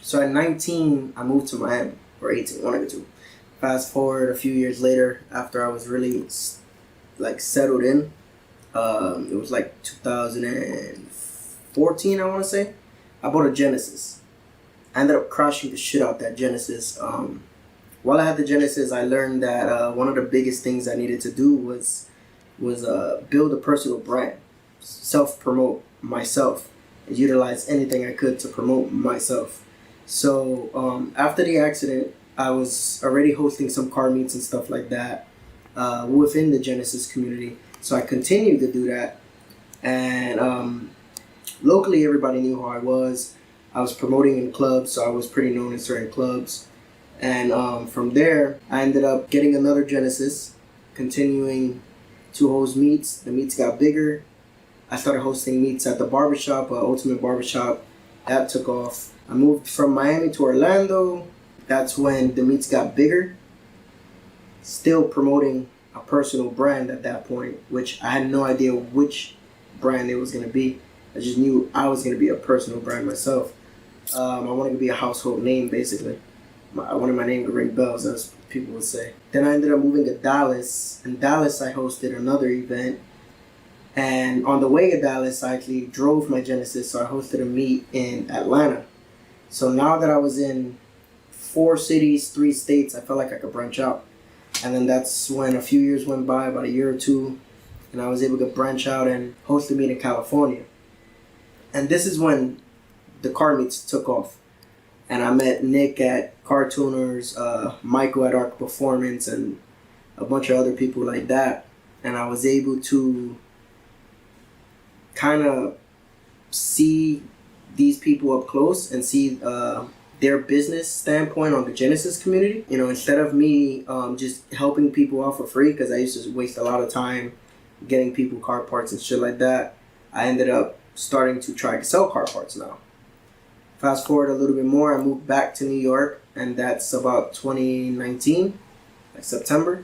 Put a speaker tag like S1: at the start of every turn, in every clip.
S1: So at 19, I moved to Miami, or 18, one of the two. Fast forward a few years later, after I was really like settled in, it was like 2014, I want to say. I bought a Genesis. I ended up crashing the shit out that Genesis. While I had the Genesis, I learned that one of the biggest things I needed to do was build a personal brand, self-promote myself, and utilize anything I could to promote myself. So after the accident, I was already hosting some car meets and stuff like that within the Genesis community. So I continued to do that, and locally everybody knew who I was. I was promoting in clubs, so I was pretty known in certain clubs. And from there, I ended up getting another Genesis, continuing to host meets. The meets got bigger. I started hosting meets at the barbershop, Ultimate Barbershop. That took off. I moved from Miami to Orlando. That's when the meets got bigger. Still promoting a personal brand at that point, which I had no idea which brand it was going to be. I just knew I was going to be a personal brand myself. I wanted to be a household name, basically. I wanted my name to ring bells, as people would say. Then I ended up moving to Dallas. In Dallas, I hosted another event. And on the way to Dallas, I actually drove my Genesis, so I hosted a meet in Atlanta. So now that I was in 4 cities, 3 states, I felt like I could branch out. And then that's when a few years went by, about a year or two, and I was able to branch out and host a meet in California. And this is when the car meets took off. And I met Nick at Car Tuners, Michael at Arc Performance, and a bunch of other people like that. And I was able to kind of see these people up close and see their business standpoint on the Genesis community. You know, instead of me just helping people out for free, because I used to waste a lot of time getting people car parts and shit like that, I ended up starting to try to sell car parts now. Fast forward a little bit more, I moved back to New York, and that's about 2019, like September.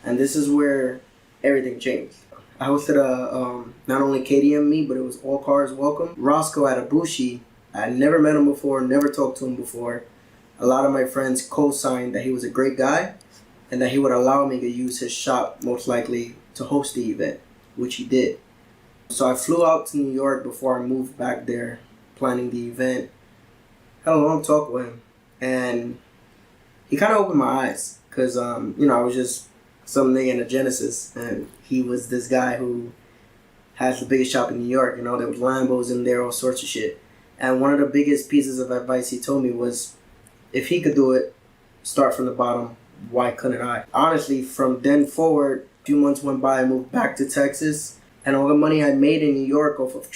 S1: And this is where everything changed. I hosted a not only KDM meet, but it was All Cars Welcome. Roscoe at Abushi, I had never met him before, never talked to him before. A lot of my friends co-signed that he was a great guy and that he would allow me to use his shop most likely to host the event, which he did. So I flew out to New York before I moved back there, planning the event. Had a long talk with him, and he kind of opened my eyes, because I was just some nigga in a Genesis, and he was this guy who has the biggest shop in New York. There was Lambos in there, all sorts of shit. And one of the biggest pieces of advice he told me was, if he could do it, start from the bottom, why couldn't I? Honestly, from then forward, a few months went by, I moved back to Texas, and all the money I made in New York off of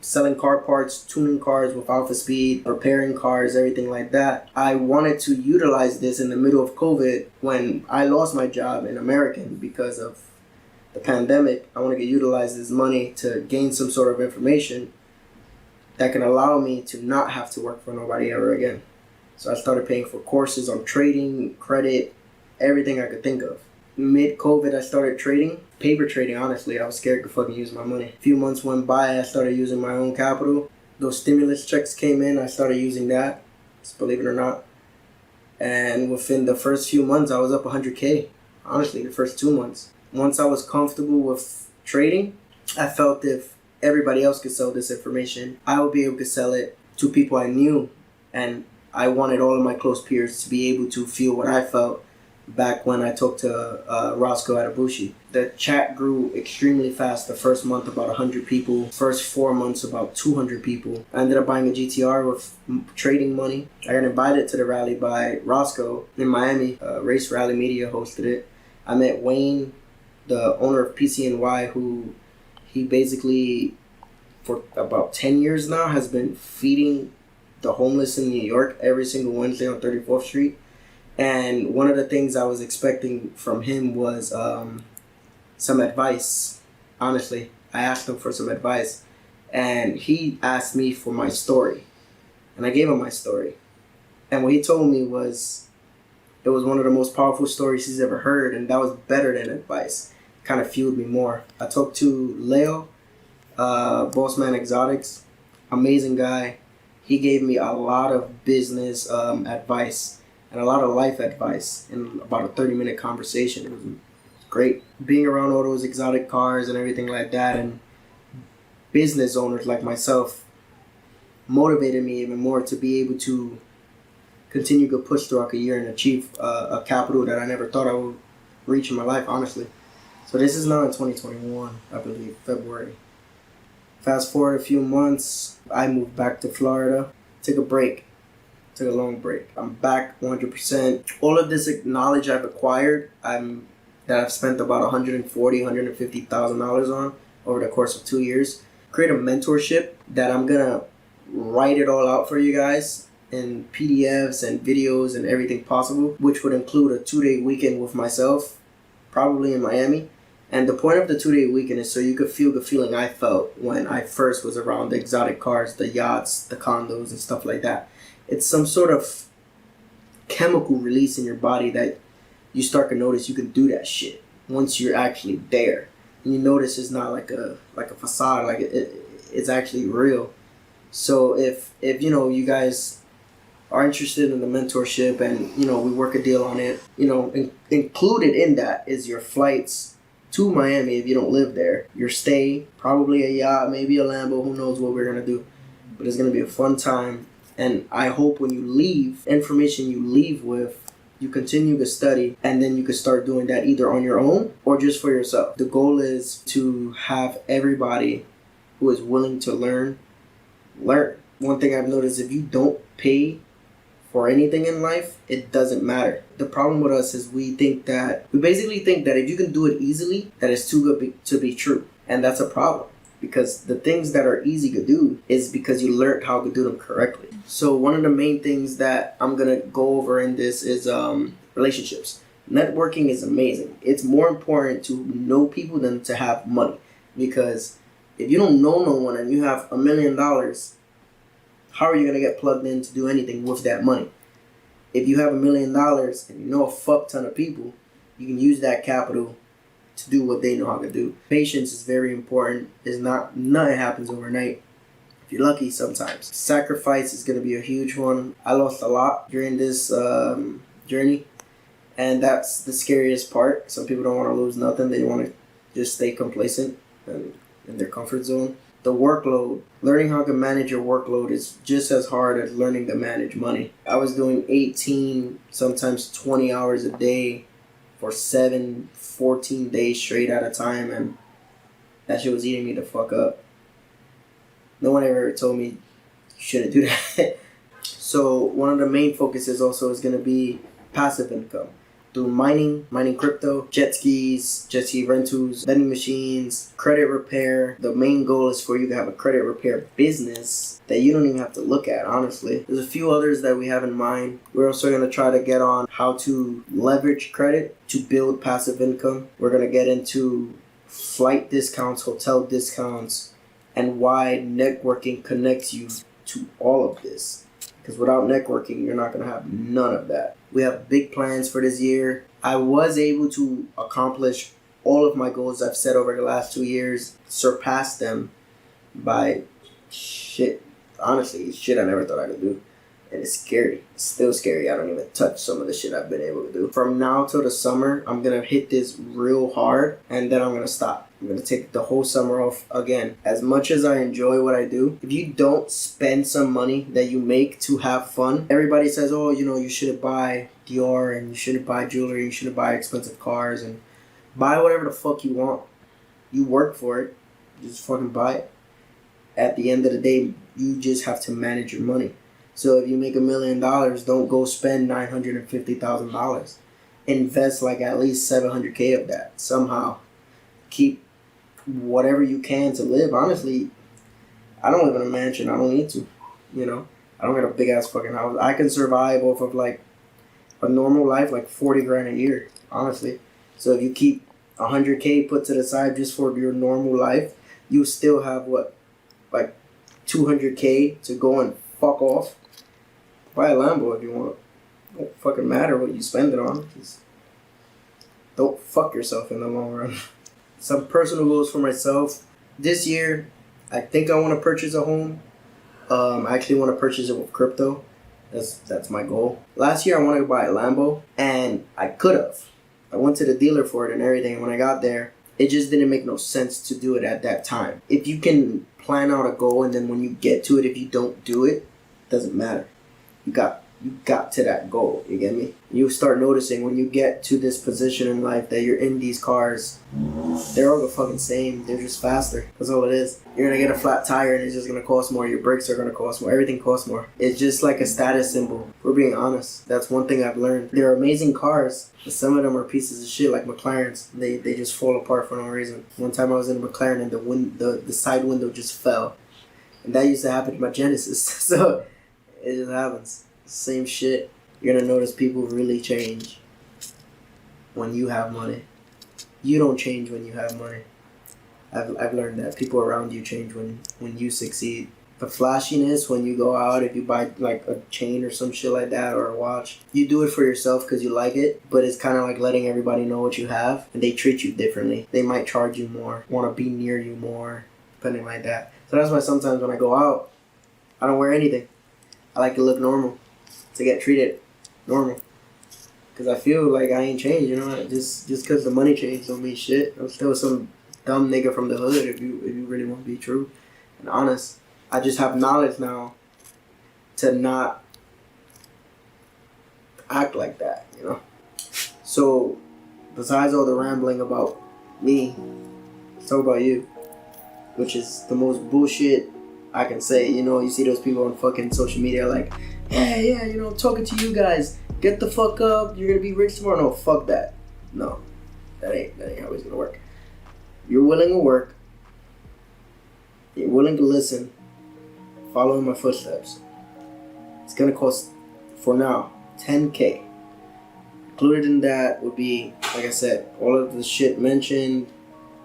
S1: selling car parts, tuning cars with Alpha Speed, repairing cars, everything like that, I wanted to utilize this in the middle of COVID when I lost my job in American because of the pandemic. I wanted to utilize this money to gain some sort of information that can allow me to not have to work for nobody ever again. So I started paying for courses on trading, credit, everything I could think of. Mid-COVID, I started trading. Paper trading, honestly. I was scared to fucking use my money. A few months went by, I started using my own capital. Those stimulus checks came in, I started using that, believe it or not. And within the first few months, I was up 100K. Honestly, the first 2 months. Once I was comfortable with trading, I felt if everybody else could sell this information, I would be able to sell it to people I knew. And I wanted all of my close peers to be able to feel what I felt back when I talked to Roscoe at Abushi. The chat grew extremely fast. The first month, about 100 people. First 4 months, about 200 people. I ended up buying a GTR with trading money. I got invited to the rally by Roscoe in Miami. Race Rally Media hosted it. I met Wayne, the owner of PCNY, who he basically, for about 10 years now, has been feeding the homeless in New York every single Wednesday on 34th Street. And one of the things I was expecting from him was some advice. Honestly, I asked him for some advice, and he asked me for my story, and I gave him my story. And what he told me was, it was one of the most powerful stories he's ever heard, and that was better than advice. It kind of fueled me more. I talked to Leo, Bossman Exotics, amazing guy. He gave me a lot of business advice and a lot of life advice in about a 30-minute conversation. It was great. Being around all those exotic cars and everything like that, and business owners like myself, motivated me even more to be able to continue to push throughout a year and achieve a capital that I never thought I would reach in my life, honestly. So this is now in 2021, I believe, February. Fast forward a few months, I moved back to Florida, took a long break. I'm back 100%. All of this knowledge I've acquired, that I've spent about $140,000, $150,000 on over the course of 2 years. Create a mentorship that I'm gonna write it all out for you guys in PDFs and videos and everything possible, which would include a 2-day weekend with myself, probably in Miami. And the point of the 2-day weekend is so you could feel the feeling I felt when I first was around the exotic cars, the yachts, the condos, and stuff like that. It's some sort of chemical release in your body that you start to notice you can do that shit once you're actually there. And you notice it's not like a facade, like it's actually real. So if you guys are interested in the mentorship and we work a deal on it, included in that is your flights to Miami if you don't live there, your stay, probably a yacht, maybe a Lambo, who knows what we're gonna do, but it's gonna be a fun time. And I hope when you leave, information you leave with, you continue to study, and then you can start doing that either on your own or just for yourself. The goal is to have everybody who is willing to learn. One thing I've noticed, if you don't pay for anything in life, it doesn't matter. The problem with us is we basically think that if you can do it easily, that it's too good to be true. And that's a problem, because the things that are easy to do is because you learned how to do them correctly. So one of the main things that I'm going to go over in this is relationships. Networking is amazing. It's more important to know people than to have money, because if you don't know no one and you have $1 million, how are you going to get plugged in to do anything with that money? If you have $1 million and you know a fuck ton of people, you can use that capital to do what they know how to do. Patience is very important. Nothing happens overnight. If you're lucky, sometimes. Sacrifice is going to be a huge one. I lost a lot during this journey, and that's the scariest part. Some people don't want to lose nothing. They want to just stay complacent and in their comfort zone. The workload, learning how to manage your workload is just as hard as learning to manage money. I was doing 18, sometimes 20 hours a day for 7, 14 days straight at a time, and that shit was eating me the fuck up. No one ever told me you shouldn't do that. So one of the main focuses also is going to be passive income through mining crypto, jet ski rentals, vending machines, credit repair. The main goal is for you to have a credit repair business that you don't even have to look at, honestly. There's a few others that we have in mind. We're also going to try to get on how to leverage credit to build passive income. We're going to get into flight discounts, hotel discounts, and why networking connects you to all of this. Because without networking, you're not going to have none of that. We have big plans for this year. I was able to accomplish all of my goals I've set over the last 2 years, surpass them by shit. Honestly, shit I never thought I could do. And it's scary. It's still scary. I don't even touch some of the shit I've been able to do. From now till the summer, I'm going to hit this real hard, and then I'm going to stop. I'm going to take the whole summer off again. As much as I enjoy what I do, if you don't spend some money that you make to have fun, everybody says, oh, you shouldn't buy Dior, and you shouldn't buy jewelry, you shouldn't buy expensive cars, and buy whatever the fuck you want. You work for it. You just fucking buy it. At the end of the day, you just have to manage your money. So if you make $1 million, don't go spend $950,000. Invest like at least $700K of that somehow. Keep whatever you can to live. Honestly, I don't live in a mansion. I don't need to. I don't got a big ass fucking house. I can survive off of like a normal life, like 40 grand a year, honestly. So if you keep 100K put to the side just for your normal life, you still have like 200K to go and fuck off. Buy a Lambo if you want. It don't fucking matter what you spend it on. Just don't fuck yourself in the long run. Some personal goals for myself. This year, I think I want to purchase a home. I actually want to purchase it with crypto. That's my goal. Last year I wanted to buy a Lambo, and I could have. I went to the dealer for it and everything, and when I got there, it just didn't make no sense to do it at that time. If you can plan out a goal and then when you get to it, if you don't do it, it doesn't matter. You got to that goal, you get me? You start noticing when you get to this position in life that you're in these cars, they're all the fucking same. They're just faster. That's all it is. You're gonna get a flat tire and it's just gonna cost more. Your brakes are gonna cost more. Everything costs more. It's just like a status symbol. We're being honest. That's one thing I've learned. They're amazing cars, but some of them are pieces of shit like McLarens. They just fall apart for no reason. One time I was in a McLaren and the side window just fell. And that used to happen to my Genesis. So it just happens. Same shit. You're gonna notice people really change when you have money. You don't change when you have money. I've learned that. People around you change when you succeed. The flashiness when you go out, if you buy like a chain or some shit like that or a watch, you do it for yourself because you like it, but it's kind of like letting everybody know what you have, and they treat you differently. They might charge you more, want to be near you more, depending like that. So that's why sometimes when I go out, I don't wear anything. I like to look normal, to get treated normal. Because I feel like I ain't changed, you know? Just because the money changed don't mean shit. I'm still some dumb nigga from the hood if you really want to be true and honest. I just have knowledge now to not act like that, you know? So, besides all the rambling about me, let's talk about you, which is the most bullshit I can say. You know, you see those people on fucking social media like, yeah, you know, I'm talking to you guys. Get the fuck up. You're gonna be rich tomorrow. No, fuck that. No, that ain't how it's gonna work. You're willing to work. You're willing to listen. Follow in my footsteps. It's gonna cost, for now, $10K. Included in that would be, like I said, all of the shit mentioned,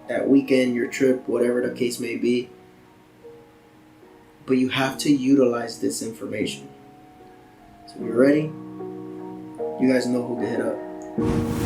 S1: that weekend, your trip, whatever the case may be. But you have to utilize this information. So you ready? You guys know who to hit up.